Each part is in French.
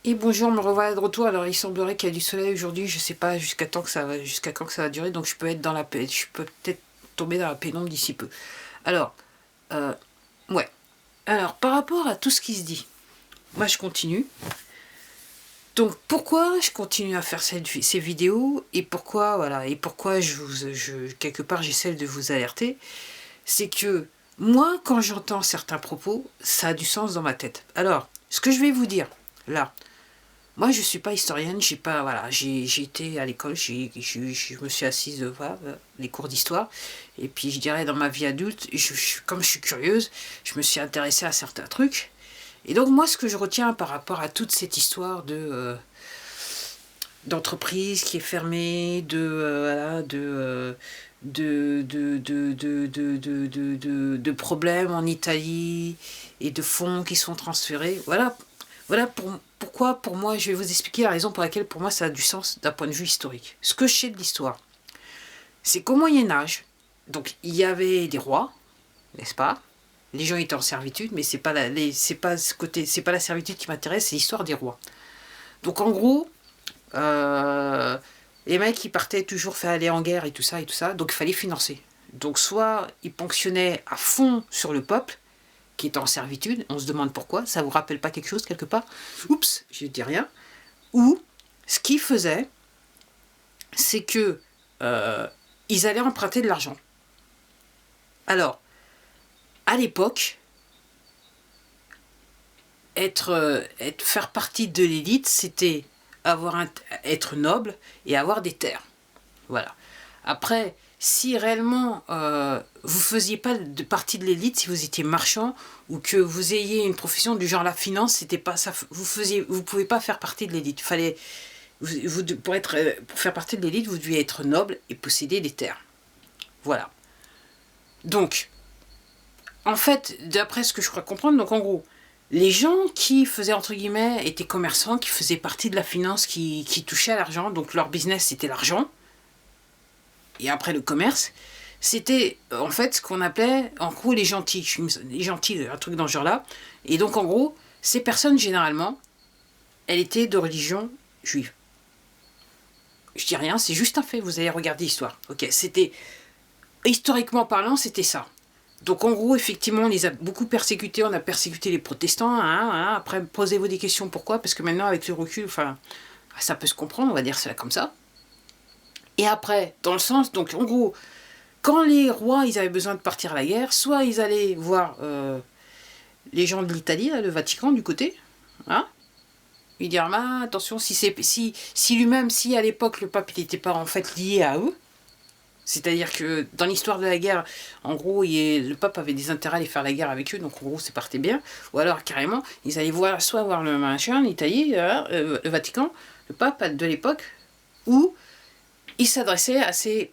Et bonjour, me revoilà de retour. Alors il semblerait qu'il y a du soleil aujourd'hui, je sais pas jusqu'à quand ça va durer, donc je peux être dans je peux peut-être tomber dans la pénombre d'ici peu. Alors, euh, ouais. Alors, par rapport à tout ce qui se dit, moi je continue. Donc pourquoi je continue à faire ces vidéos et pourquoi voilà et pourquoi quelque part j'essaie de vous alerter, c'est que moi quand j'entends certains propos, ça a du sens dans ma tête. Alors, ce que je vais vous dire là. Moi, je suis pas historienne, j'ai pas, voilà, j'ai été à l'école, je me suis assise voilà, les cours d'histoire, et puis je dirais dans ma vie adulte, comme je suis curieuse, je me suis intéressée à certains trucs, et donc moi, ce que je retiens par rapport à toute cette histoire d'entreprise qui est fermée, de problèmes en Italie et de fonds qui sont transférés. Voilà pourquoi, pour moi, je vais vous expliquer la raison pour laquelle, pour moi, ça a du sens d'un point de vue historique. Ce que je sais de l'histoire, c'est qu'au Moyen-Âge, donc il y avait des rois, n'est-ce pas? Les gens étaient en servitude, mais c'est pas c'est pas la servitude qui m'intéresse, c'est l'histoire des rois. Donc en gros, euh, les mecs, ils partaient toujours faire aller en guerre et tout ça, donc il fallait financer. Donc soit ils ponctionnaient à fond sur le peuple, qui est en servitude, on se demande pourquoi, ça vous rappelle pas quelque chose quelque part? Oups, je dis rien. Ou, ce qu'ils faisaient, c'est que ils allaient emprunter de l'argent. Alors, à l'époque, faire partie de l'élite, c'était être noble et avoir des terres. Voilà. Après, si réellement vous faisiez pas partie de l'élite, si vous étiez marchand ou que vous ayez une profession du genre la finance, c'était pas ça. Vous pouvez pas faire partie de l'élite. Pour faire partie de l'élite, vous deviez être noble et posséder des terres. Voilà. Donc, en fait, d'après ce que je crois comprendre, donc en gros, les gens qui faisaient, entre guillemets, étaient commerçants, qui faisaient partie de la finance, qui touchaient à l'argent, donc leur business c'était l'argent, et après le commerce, c'était en fait ce qu'on appelait en gros les gentils, un truc dans ce genre-là. Et donc en gros, ces personnes généralement, elles étaient de religion juive. Je dis rien, c'est juste un fait, vous allez regarder l'histoire. Ok, c'était, historiquement parlant, c'était ça. Donc en gros, effectivement, on les a beaucoup persécutés, on a persécuté les protestants. Après, posez-vous des questions, pourquoi? Parce que maintenant, avec le recul, enfin, ça peut se comprendre, on va dire ça comme ça. Et après, dans le sens, donc en gros, quand les rois ils avaient besoin de partir à la guerre, soit ils allaient voir les gens de l'Italie, le Vatican du côté, hein, ils disaient attention, si lui-même, si à l'époque le pape n'était pas en fait lié à eux, c'est-à-dire que dans l'histoire de la guerre, en gros, le pape avait des intérêts à aller faire la guerre avec eux, donc en gros, c'est partait bien. Ou alors, carrément, ils allaient soit voir le machin, l'Italie, le Vatican, le pape de l'époque, ou ils s'adressaient à ces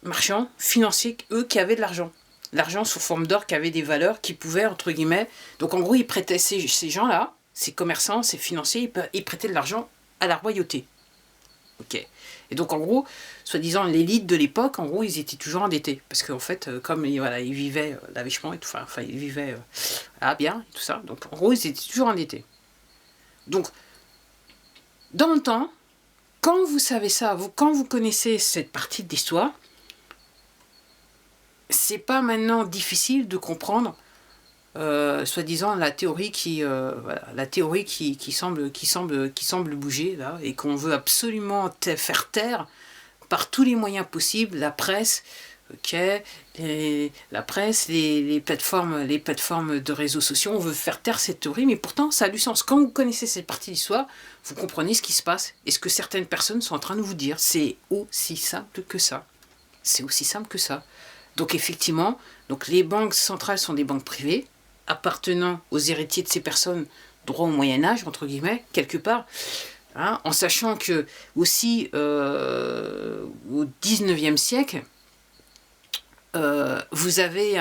marchands financiers, eux, qui avaient de l'argent. L'argent sous forme d'or, qui avait des valeurs, qui pouvaient, entre guillemets... Donc en gros, ils prêtaient ces gens-là, ces commerçants, ces financiers, ils prêtaient de l'argent à la royauté. Ok. Et donc en gros, soi-disant l'élite de l'époque, en gros, ils étaient toujours endettés. Parce qu'en fait, comme voilà, ils vivaient lavishement et tout, enfin, ils vivaient bien et tout ça. Donc en gros, ils étaient toujours endettés. Donc, dans le temps, quand vous savez ça, quand vous connaissez cette partie de l'histoire, c'est pas maintenant difficile de comprendre, soi-disant la théorie qui semble bouger là et qu'on veut absolument faire taire par tous les moyens possibles, la presse, la presse, les plateformes de réseaux sociaux, on veut faire taire cette théorie, mais pourtant ça a du sens. Quand vous connaissez cette partie de l'histoire, vous comprenez ce qui se passe et ce que certaines personnes sont en train de vous dire. C'est aussi simple que ça. C'est aussi simple que ça. Donc effectivement, donc les banques centrales sont des banques privées, appartenant aux héritiers de ces personnes droit au Moyen-Âge, entre guillemets, quelque part, hein, en sachant que aussi au 19e siècle, vous avez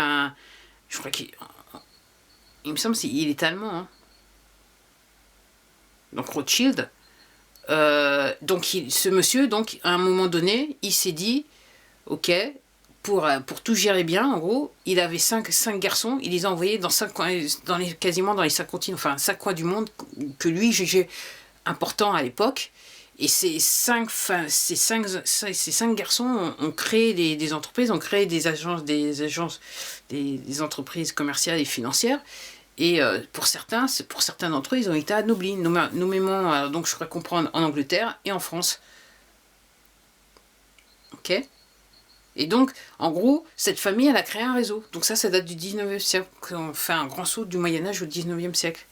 je crois qu'il me semble qu'il est allemand, hein, donc Rothschild, donc ce monsieur, donc à un moment donné, il s'est dit, ok, pour tout gérer bien, en gros, il avait 5 garçons, il les a envoyés quasiment dans les 5 continents, enfin 5 coins du monde que lui jugeait important à l'époque. Et ces cinq garçons ont créé des entreprises, ont créé des entreprises commerciales et financières. Et pour certains d'entre eux, ils ont été anoblis, nommément, donc je crois comprendre, en Angleterre et en France. Ok. Et donc, en gros, cette famille, elle a créé un réseau. Donc ça date du 19e siècle. On fait un grand saut du Moyen-Âge au 19e siècle.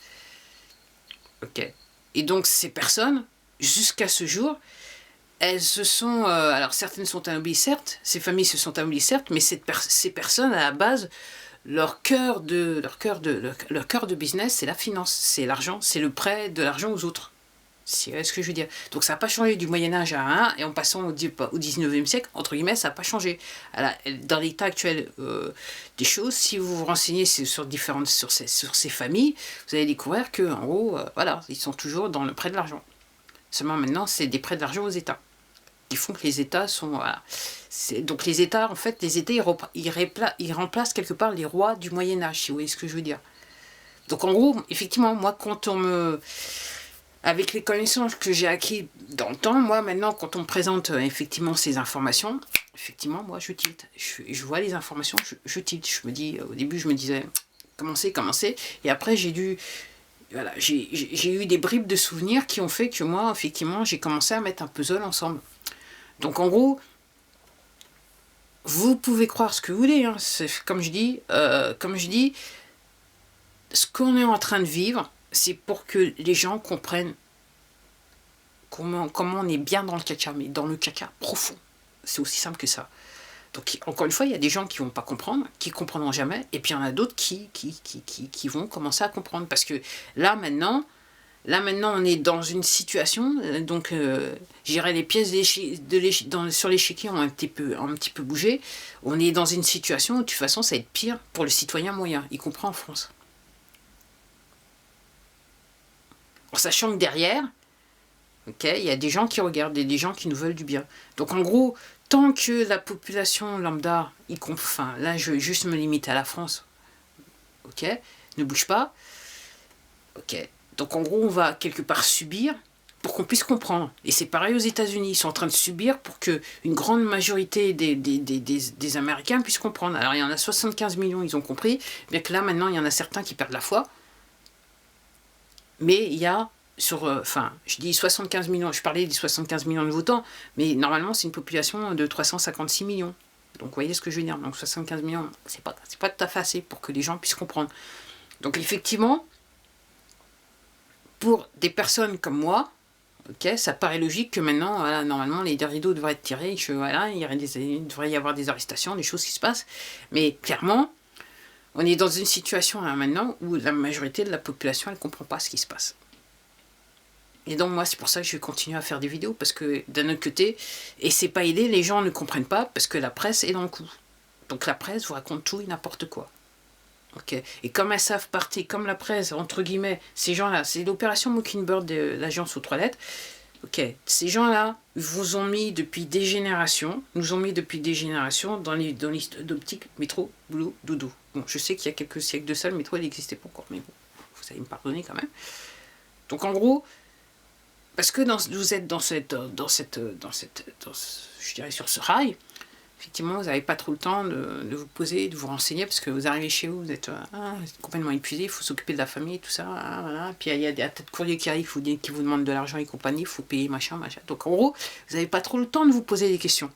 Ok. Et donc, ces personnes, jusqu'à ce jour, elles se sont... alors, certaines sont anoblies, certes. Ces familles se sont anoblies, certes. Mais ces personnes, à la base, leur cœur de business, c'est la finance, c'est l'argent, c'est le prêt de l'argent aux autres. C'est ce que je veux dire. Donc ça n'a pas changé du Moyen-Âge à 1 et en passant au 19e siècle, entre guillemets, ça n'a pas changé. Alors, dans l'état actuel des choses, si vous vous renseignez sur ces familles, vous allez découvrir que, en gros, voilà, ils sont toujours dans le prêt de l'argent. Seulement maintenant, c'est des prêts d'argent aux États qui font que les États sont... Voilà. Donc les États, en fait, ils remplacent quelque part les rois du Moyen-Âge, si vous voyez ce que je veux dire. Donc en gros, effectivement, moi, quand on me... Avec les connaissances que j'ai acquises dans le temps, moi, maintenant, quand on me présente effectivement ces informations, effectivement, moi, je tilte. Je vois les informations, je tilte. Je me dis, au début, je me disais, commencer. Et après, voilà, j'ai eu des bribes de souvenirs qui ont fait que moi, effectivement, j'ai commencé à mettre un puzzle ensemble. Donc, en gros, vous pouvez croire ce que vous voulez. Hein. Comme je dis, ce qu'on est en train de vivre, c'est pour que les gens comprennent comment on est bien dans le caca, mais dans le caca profond. C'est aussi simple que ça. Donc, encore une fois, il y a des gens qui ne vont pas comprendre, qui ne comprendront jamais, et puis il y en a d'autres qui vont commencer à comprendre. Parce que là, maintenant, on est dans une situation, donc, je dirais, les pièces sur l'échiquier ont un petit peu bougé. On est dans une situation où, de toute façon, ça va être pire pour le citoyen moyen, y compris en France. En sachant que derrière, il y a des gens qui regardent et des gens qui nous veulent du bien. Donc en gros, tant que la population lambda, là je vais juste me limiter à la France, ne bouge pas, donc en gros on va quelque part subir pour qu'on puisse comprendre. Et c'est pareil aux États-Unis, ils sont en train de subir pour que une grande majorité des Américains puissent comprendre. Alors il y en a 75 millions, ils ont compris, bien que là maintenant il y en a certains qui perdent la foi. Mais il y a je dis 75 millions, je parlais des 75 millions de votants, mais normalement c'est une population de 356 millions. Donc vous voyez ce que je veux dire. Donc 75 millions, c'est pas tout à fait assez pour que les gens puissent comprendre. Donc effectivement, pour des personnes comme moi, ça paraît logique que maintenant, voilà, normalement les rideaux devraient être tirés, il devrait y avoir des arrestations, des choses qui se passent. Mais clairement, on est dans une situation maintenant où la majorité de la population, elle ne comprend pas ce qui se passe. Et donc moi, c'est pour ça que je vais continuer à faire des vidéos, parce que d'un autre côté, et c'est pas aidé, les gens ne comprennent pas, parce que la presse est dans le coup. Donc la presse vous raconte tout et n'importe quoi. Et comme elles savent partir, comme la presse, entre guillemets, ces gens-là, c'est l'opération Mockingbird de l'agence aux 3 lettres, ces gens-là vous ont mis depuis des générations, nous ont mis depuis des générations dans l'histoire d'optique, métro, boulot, dodo. Bon, je sais qu'il y a quelques siècles de ça, le métro, il n'existait pas encore, mais bon, vous allez me pardonner quand même. Donc en gros, parce que vous êtes je dirais sur ce rail, effectivement, vous n'avez pas trop le temps de vous poser, de vous renseigner, parce que vous arrivez chez vous, vous êtes complètement épuisé, il faut s'occuper de la famille, tout ça, voilà. Puis il y a des tas de courriers qui arrivent, qui vous demandent de l'argent et compagnie, il faut payer, machin. Donc en gros, vous n'avez pas trop le temps de vous poser des questions.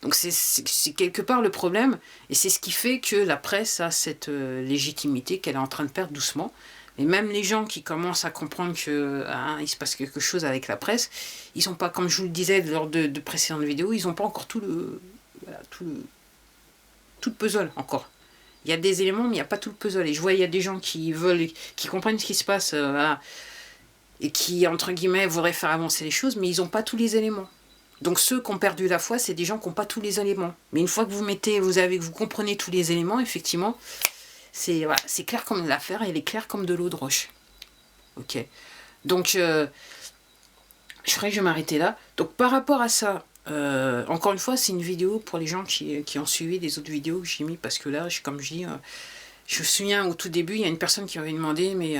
Donc c'est quelque part le problème, et c'est ce qui fait que la presse a cette légitimité qu'elle est en train de perdre doucement. Et même les gens qui commencent à comprendre que il se passe quelque chose avec la presse, ils sont pas, comme je vous le disais lors de précédentes vidéos, ils n'ont pas encore tout le puzzle encore. Il y a des éléments, mais il n'y a pas tout le puzzle. Et je vois, il y a des gens qui comprennent ce qui se passe, et qui, entre guillemets, voudraient faire avancer les choses, mais ils n'ont pas tous les éléments. Donc ceux qui ont perdu la foi, c'est des gens qui n'ont pas tous les éléments. Mais une fois que vous comprenez tous les éléments, effectivement, c'est clair comme l'affaire, elle est claire comme de l'eau de roche. Donc, je crois que je vais m'arrêter là. Donc, par rapport à ça, encore une fois, c'est une vidéo pour les gens qui ont suivi les autres vidéos que j'ai mis, parce que là, comme je dis, Je me souviens au tout début, il y a une personne qui m'avait demandé, mais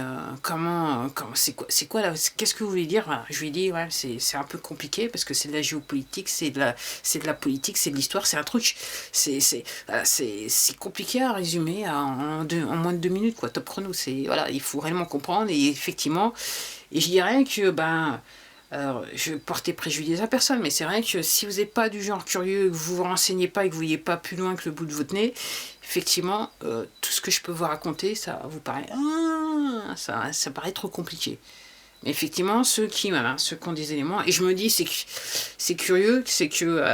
c'est quoi là, qu'est-ce que vous voulez dire? Voilà, je lui ai dit, ouais, c'est un peu compliqué parce que c'est de la géopolitique, c'est de la politique, c'est de l'histoire, c'est un truc, voilà, c'est compliqué à résumer en moins de 2 minutes, quoi, top chrono. Voilà, il faut réellement comprendre et effectivement, et je dirais que, ben, alors, je portais préjudice à personne, mais c'est vrai que si vous n'êtes pas du genre curieux, que vous vous renseignez pas et que vous voyez pas plus loin que le bout de votre nez, effectivement, tout ce que je peux vous raconter, ça vous paraît, ça paraît trop compliqué. Mais effectivement, ceux qui ont des éléments, et je me dis, c'est curieux, c'est que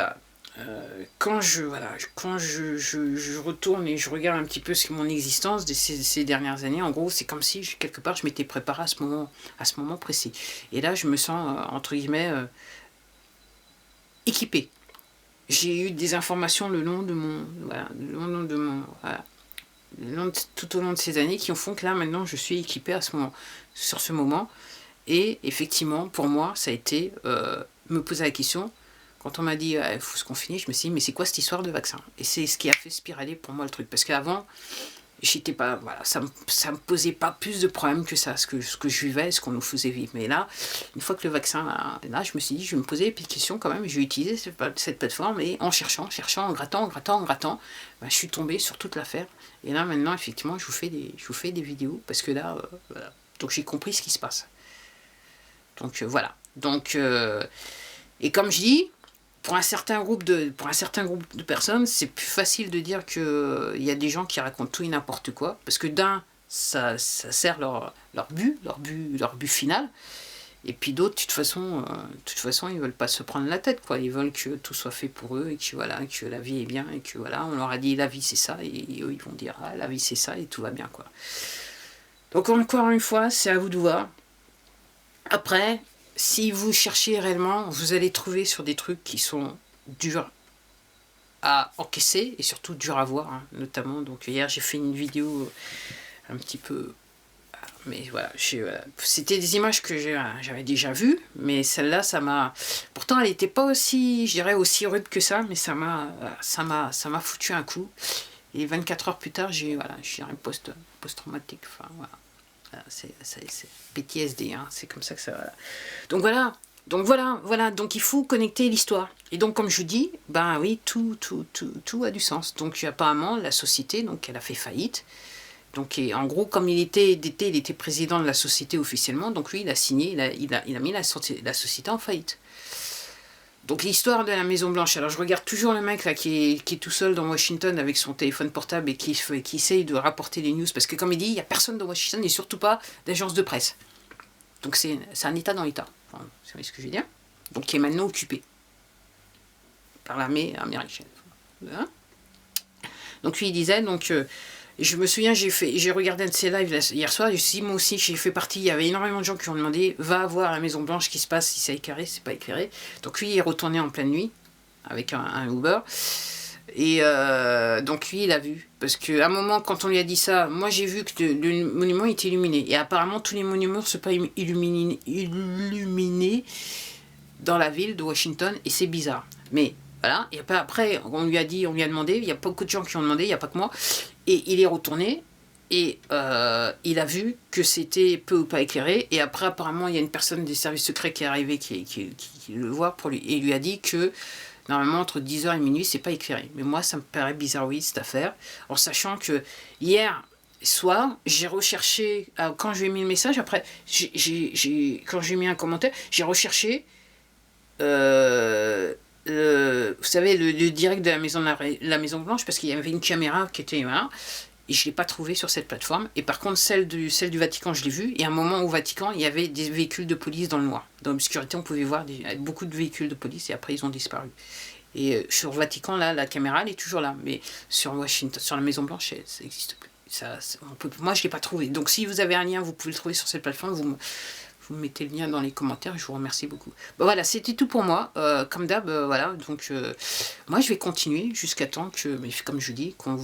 quand je retourne et je regarde un petit peu mon existence de ces dernières années, en gros, c'est comme si quelque part je m'étais préparé à ce moment précis. Et là, je me sens entre guillemets équipé. J'ai eu des informations le long de mon, voilà, tout au long de ces années qui font que là maintenant je suis équipé sur ce moment. Et effectivement, pour moi, ça a été me poser la question. Quand on m'a dit il faut se confiner, je me suis dit mais c'est quoi cette histoire de vaccin? Et c'est ce qui a fait spiraler pour moi le truc. Parce qu'avant, j'étais pas, voilà, ça me posait pas plus de problèmes que ça, ce que je vivais, ce qu'on nous faisait vivre. Mais là, une fois que le vaccin, là, je me suis dit, je vais me poser des petites questions quand même. Je vais utiliser cette plateforme et en cherchant, en grattant, ben, je suis tombée sur toute l'affaire. Et là, maintenant, effectivement, je vous fais des vidéos parce que là, voilà. Donc j'ai compris ce qui se passe. Donc voilà. Donc et comme je dis, pour un certain groupe de personnes, c'est plus facile de dire que il y a des gens qui racontent tout et n'importe quoi, parce que ça sert leur but final. Et puis d'autres, de toute façon, ils veulent pas se prendre la tête, quoi. Ils veulent que tout soit fait pour eux et que voilà, que la vie est bien et que voilà, on leur a dit la vie c'est ça et eux ils vont dire la vie c'est ça et tout va bien, quoi. Donc encore une fois, c'est à vous de voir. Après, si vous cherchez réellement, vous allez trouver sur des trucs qui sont durs à encaisser et surtout durs à voir, hein, notamment. Donc hier, j'ai fait une vidéo un petit peu... Mais voilà, c'était des images que j'avais déjà vues, mais celle-là, ça m'a... Pourtant, elle n'était pas aussi, je dirais, aussi rude que ça, mais ça m'a foutu un coup. Et 24 heures plus tard, j'ai un post-traumatique, enfin voilà. C'est PTSD, hein, c'est comme ça que ça va. Donc voilà, donc il faut connecter l'histoire. Et donc comme je vous dis, ben oui, tout a du sens. Donc apparemment la société, donc elle a fait faillite. Donc en gros, comme il était président de la société officiellement, donc lui il a signé, il a mis la société en faillite. Donc l'histoire de la Maison Blanche, alors je regarde toujours le mec là qui est tout seul dans Washington avec son téléphone portable et qui essaye de rapporter les news, parce que comme il dit, il n'y a personne dans Washington et surtout pas d'agence de presse. Donc c'est un état dans l'état, enfin, vous savez ce que je veux dire? Donc qui est maintenant occupé par l'armée américaine. Hein? Donc lui il disait, donc je me souviens, j'ai regardé un de ses lives hier soir, et je me suis dit, moi aussi, j'ai fait partie, il y avait énormément de gens qui ont demandé, va voir la Maison Blanche, ce qui se passe, si c'est éclairé, si c'est pas éclairé. Donc lui, il est retourné en pleine nuit, avec un Uber, et donc lui, il a vu. Parce qu'à un moment, quand on lui a dit ça, moi j'ai vu que le monument était illuminé, et apparemment, tous les monuments ne sont pas illuminés dans la ville de Washington, et c'est bizarre. Mais voilà, et après, on lui a demandé, il y a beaucoup de gens qui ont demandé, il n'y a pas que moi, et il est retourné, et il a vu que c'était peu ou pas éclairé, et après apparemment il y a une personne des services secrets qui est arrivée, qui le voit, et lui a dit que normalement entre 10h et minuit c'est pas éclairé. Mais moi ça me paraît bizarroïde cette affaire, en sachant que hier soir, j'ai recherché, quand je lui ai mis le message, après, quand j'ai mis un commentaire, j'ai recherché vous savez, le direct de la Maison Blanche, parce qu'il y avait une caméra qui était là, et je ne l'ai pas trouvé sur cette plateforme. Et par contre, celle du Vatican, je l'ai vue, et à un moment au Vatican, il y avait des véhicules de police dans le noir. Dans l'obscurité, on pouvait voir beaucoup de véhicules de police, et après, ils ont disparu. Et sur le Vatican, là, la caméra, elle est toujours là. Mais sur Washington, sur la Maison Blanche, ça n'existe plus. Moi, je ne l'ai pas trouvé. Donc, si vous avez un lien, vous pouvez le trouver sur cette plateforme. Vous mettez le lien dans les commentaires, je vous remercie beaucoup. Bon, voilà, c'était tout pour moi. Comme d'hab, voilà, donc moi je vais continuer jusqu'à temps que, comme je dis, qu'on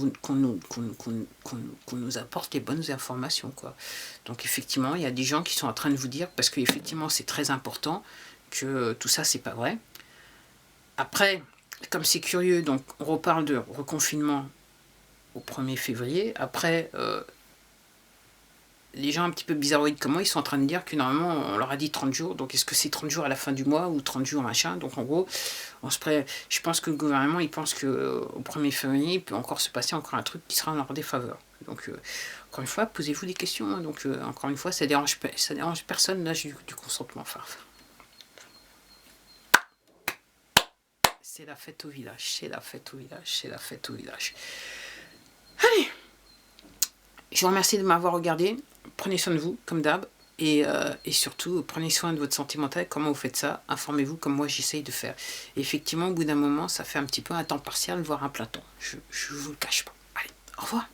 nous apporte les bonnes informations, quoi. Donc effectivement, il y a des gens qui sont en train de vous dire, parce qu'effectivement c'est très important, que tout ça c'est pas vrai. Après, comme c'est curieux, donc on reparle de reconfinement au 1er février. Après, les gens un petit peu bizarroïdes comme moi, ils sont en train de dire que normalement, on leur a dit 30 jours. Donc, est-ce que c'est 30 jours à la fin du mois ou 30 jours machin? Donc, en gros, je pense que le gouvernement, il pense qu'au 1er février, il peut encore se passer encore un truc qui sera en leur défaveur. Donc, encore une fois, posez-vous des questions. Hein. Donc, encore une fois, ça dérange personne l'âge du consentement. Enfin, c'est la fête au village, c'est la fête au village, c'est la fête au village. Allez, je vous remercie de m'avoir regardé. Prenez soin de vous, comme d'hab. Et surtout, prenez soin de votre santé mentale. Comment vous faites ça? Informez-vous comme moi j'essaye de faire. Et effectivement, au bout d'un moment, ça fait un petit peu un temps partiel, voire un plein temps. Je ne vous le cache pas. Allez, au revoir.